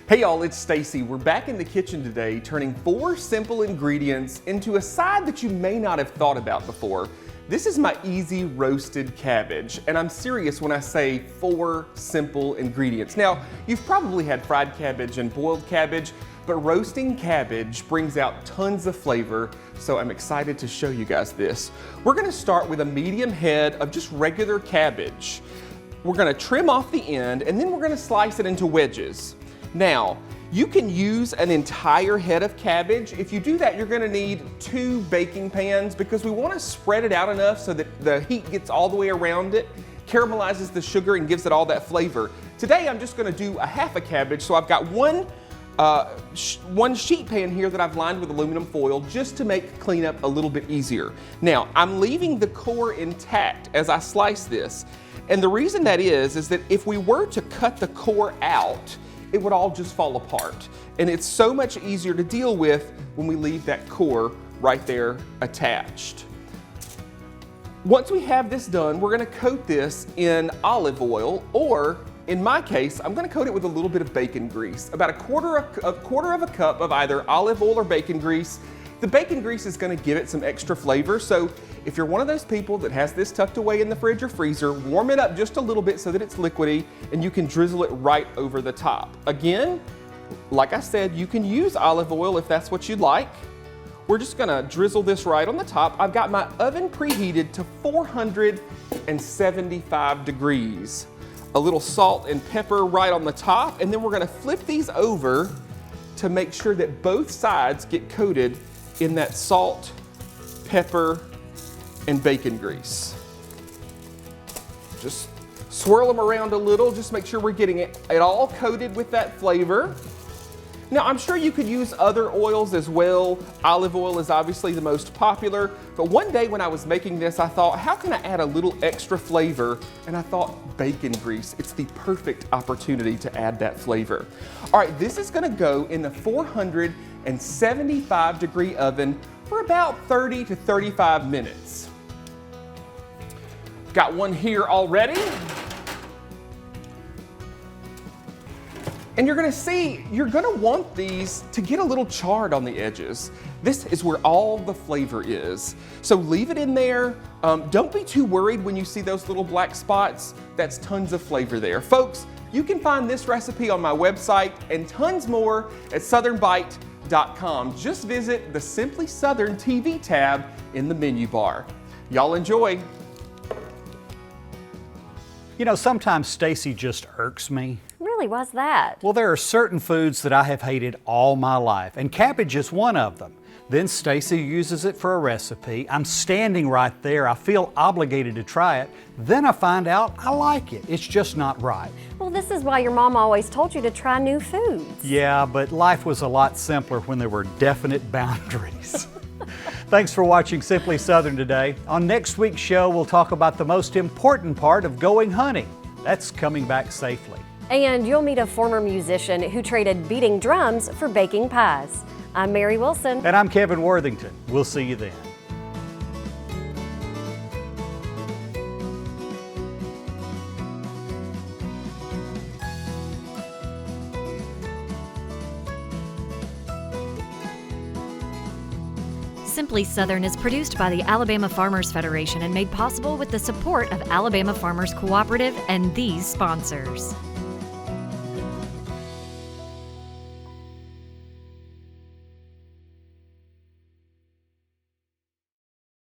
Hey y'all, it's Stacy. We're back in the kitchen today, turning 4 simple ingredients into a side that you may not have thought about before. This is my easy roasted cabbage, and I'm serious when I say 4 simple ingredients. Now, you've probably had fried cabbage and boiled cabbage, but roasting cabbage brings out tons of flavor, so I'm excited to show you guys this. We're gonna start with a medium head of just regular cabbage. We're gonna trim off the end, and then we're gonna slice it into wedges. Now, you can use an entire head of cabbage. If you do that, you're gonna need 2 baking pans because we wanna spread it out enough so that the heat gets all the way around it, caramelizes the sugar and gives it all that flavor. Today, I'm just gonna do a half a cabbage, so I've got one sheet pan here that I've lined with aluminum foil just to make cleanup a little bit easier. Now, I'm leaving the core intact as I slice this. And the reason that is that if we were to cut the core out, it would all just fall apart. And it's so much easier to deal with when we leave that core right there attached. Once we have this done, we're gonna coat this in olive oil, or in my case, I'm gonna coat it with a little bit of bacon grease, about a quarter of a cup of either olive oil or bacon grease. The bacon grease is gonna give it some extra flavor, so if you're one of those people that has this tucked away in the fridge or freezer, warm it up just a little bit so that it's liquidy, and you can drizzle it right over the top. Again, like I said, you can use olive oil if that's what you'd like. We're just gonna drizzle this right on the top. I've got my oven preheated to 475 degrees. A little salt and pepper right on the top, and then we're gonna flip these over to make sure that both sides get coated in that salt, pepper, and bacon grease. Just swirl them around a little, just make sure we're getting it all coated with that flavor. Now, I'm sure you could use other oils as well. Olive oil is obviously the most popular, but one day when I was making this, I thought, how can I add a little extra flavor? And I thought bacon grease, it's the perfect opportunity to add that flavor. All right, this is gonna go in the 475 degree oven for about 30 to 35 minutes. Got one here already. And you're gonna see, you're gonna want these to get a little charred on the edges. This is where all the flavor is. So leave it in there. Don't be too worried when you see those little black spots. That's tons of flavor there. Folks, you can find this recipe on my website and tons more at southernbite.com. Just visit the Simply Southern TV tab in the menu bar. Y'all enjoy. You know, sometimes Stacy just irks me. Really, why's that? Well, there are certain foods that I have hated all my life, and cabbage is one of them. Then Stacy uses it for a recipe. I'm standing right there. I feel obligated to try it. Then I find out I like it. It's just not right. Well, this is why your mom always told you to try new foods. Yeah, but life was a lot simpler when there were definite boundaries. Thanks for watching Simply Southern today. On next week's show, we'll talk about the most important part of going hunting. That's coming back safely. And you'll meet a former musician who traded beating drums for baking pies. I'm Mary Wilson. And I'm Kevin Worthington. We'll see you then. Simply Southern is produced by the Alabama Farmers Federation and made possible with the support of Alabama Farmers Cooperative and these sponsors.